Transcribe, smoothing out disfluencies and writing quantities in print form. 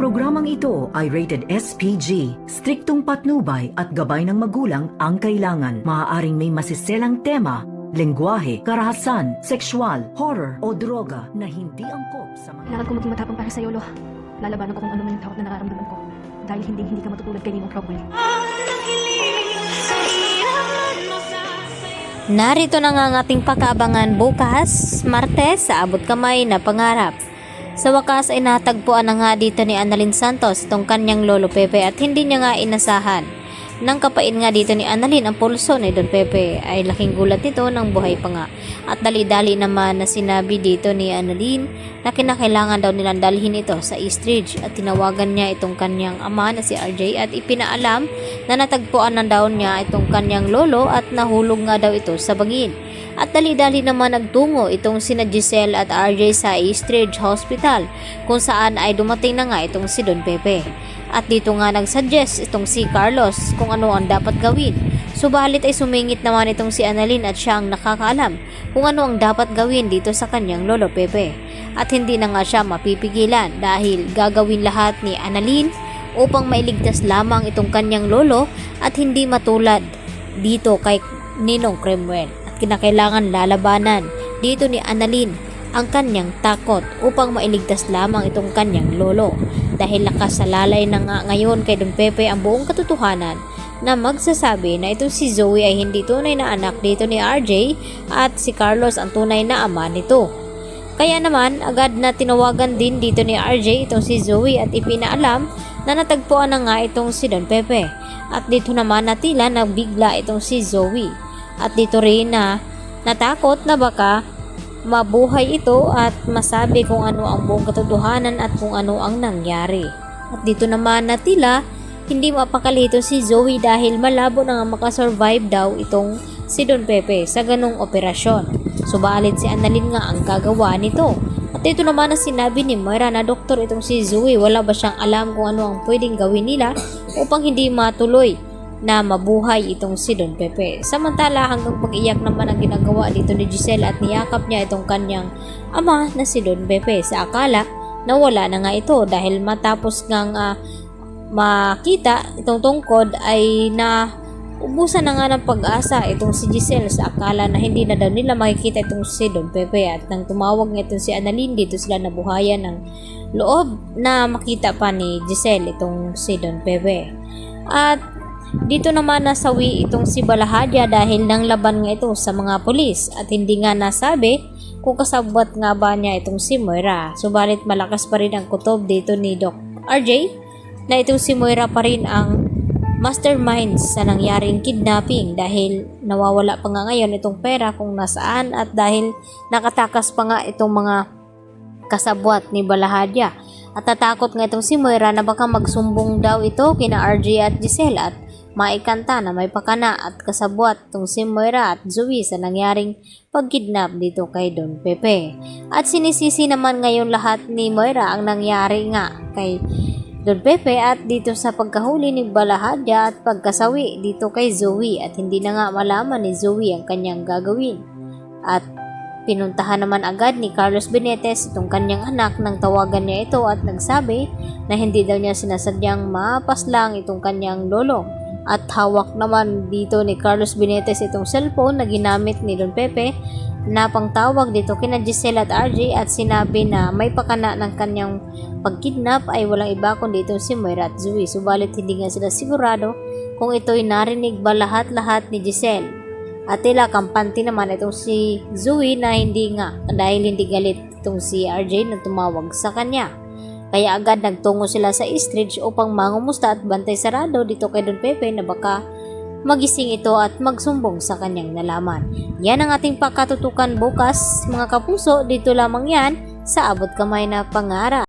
programang ito ay rated SPG. Striktong patnubay at gabay ng magulang ang kailangan. Maaaring may masiselang tema, lengguwahe, karahasan, sexual, horror o droga na hindi angkop sa mga... Kailangan ko maging matapang para sa Yolo. Lalabanan ko kung ano man yung takot na nararamdaman ko. Dahil hindi ka matutulad kay Ninong Cromwell. Narito na nga ang ating pag-aabangan bukas, Martes, sa Abot Kamay na Pangarap. Sa wakas ay natagpuan na nga dito ni Annalyn Santos itong kanyang lolo Pepe at hindi niya nga inasahan. Nang kapain nga dito ni Annalyn ang pulso ni Don Pepe ay laking gulat nito ng buhay pa nga. At dali-dali naman na sinabi dito ni Annalyn na kinakailangan daw nilang dalhin ito sa Eastridge at tinawagan niya itong kanyang ama na si RJ at ipinaalam na natagpuan na daw niya itong kanyang lolo at nahulog nga daw ito sa bangin. At dali-dali naman nagtungo itong sina Giselle at RJ sa Eastridge Hospital kung saan ay dumating na nga itong si Don Pepe. At dito nga nagsuggest itong si Carlos kung ano ang dapat gawin. Subalit ay sumingit naman itong si Annalyn at siya ang nakakaalam kung ano ang dapat gawin dito sa kanyang lolo Pepe. At hindi na nga siya mapipigilan dahil gagawin lahat ni Annalyn upang mailigtas lamang itong kanyang lolo at hindi matulad dito kay Ninong Cromwell. At kinakailangan lalabanan dito ni Annalyn ang kanyang takot upang mailigtas lamang itong kanyang lolo dahil nakasalalay na nga ngayon kay Don Pepe ang buong katotohanan na magsasabi na itong si Zoe ay hindi tunay na anak dito ni RJ at si Carlos ang tunay na ama nito. Kaya naman agad na tinawagan din dito ni RJ itong si Zoe at ipinaalam na natagpuan na nga itong si Don Pepe at dito naman na tila nagbigla itong si Zoe at dito rin na natakot na baka mabuhay ito at masabi kung ano ang buong katotohanan at kung ano ang nangyari. At dito naman na tila hindi mapakali ito si Zoe dahil malabo na nga makasurvive daw itong si Don Pepe sa ganong operasyon. Subalit si Annalyn nga ang gagawa nito. At dito naman na sinabi ni Moira na doktor itong si Zoe, wala ba siyang alam kung ano ang pwedeng gawin nila upang hindi matuloy na mabuhay itong si Don Pepe. Samantala hanggang pag-iyak naman ang ginagawa dito ni Giselle at niyakap niya itong kanyang ama na si Don Pepe sa akala na wala na nga ito dahil matapos ngang makita itong tungkod ay na ubusan na nga ng pag-asa itong si Giselle sa akala na hindi na daw nila makikita itong si Don Pepe at nang tumawag nga itong si Annalyn dito sila nabuhayan ng loob na makita pa ni Giselle itong si Don Pepe. At dito naman nasawi itong si Balahadya dahil nang laban nga ito sa mga pulis at hindi nga nasabi kung kasabwat nga ba niya itong si Moira. Subalit malakas pa rin ang kutob dito ni Doc RJ na itong si Moira pa rin ang mastermind sa nangyaring kidnapping dahil nawawala pa nga ngayon itong pera kung nasaan at dahil nakatakas pa nga itong mga kasabwat ni Balahadya. At natakot nga itong si Moira na baka magsumbong daw ito kina RJ at Giselle at maikanta na may pakana at kasabwat itong si Moira at Zoe sa nangyaring pagkidnap dito kay Don Pepe. At sinisisi naman ngayon lahat ni Moira ang nangyari nga kay Don Pepe at dito sa pagkahuli ni Balahadya at pagkasawi dito kay Zoe at hindi na nga malaman ni Zoe ang kanyang gagawin. At pinuntahan naman agad ni Carlos Benitez itong kanyang anak nang tawagan niya ito at nagsabi na hindi daw niya sinasadyang mapaslang itong kanyang lolo. At hawak naman dito ni Carlos Benitez itong cellphone na ginamit ni Don Pepe na pangtawag dito kina Giselle at RJ at sinabi na may pakana ng kanyang pagkidnap ay walang iba kundi itong si Moira at Zoe. Subalit hindi nga sila sigurado kung ito'y narinig ba lahat-lahat ni Giselle. At tila kampante naman itong si Zoe na hindi nga dahil hindi galit itong si RJ na tumawag sa kanya. Kaya agad nagtungo sila sa Eastridge upang mangumusta at bantay sarado dito kay Don Pepe na baka magising ito at magsumbong sa kanyang nalaman. Yan ang ating pakatutukan bukas mga kapuso, dito lamang yan sa Abot Kamay na Pangarap.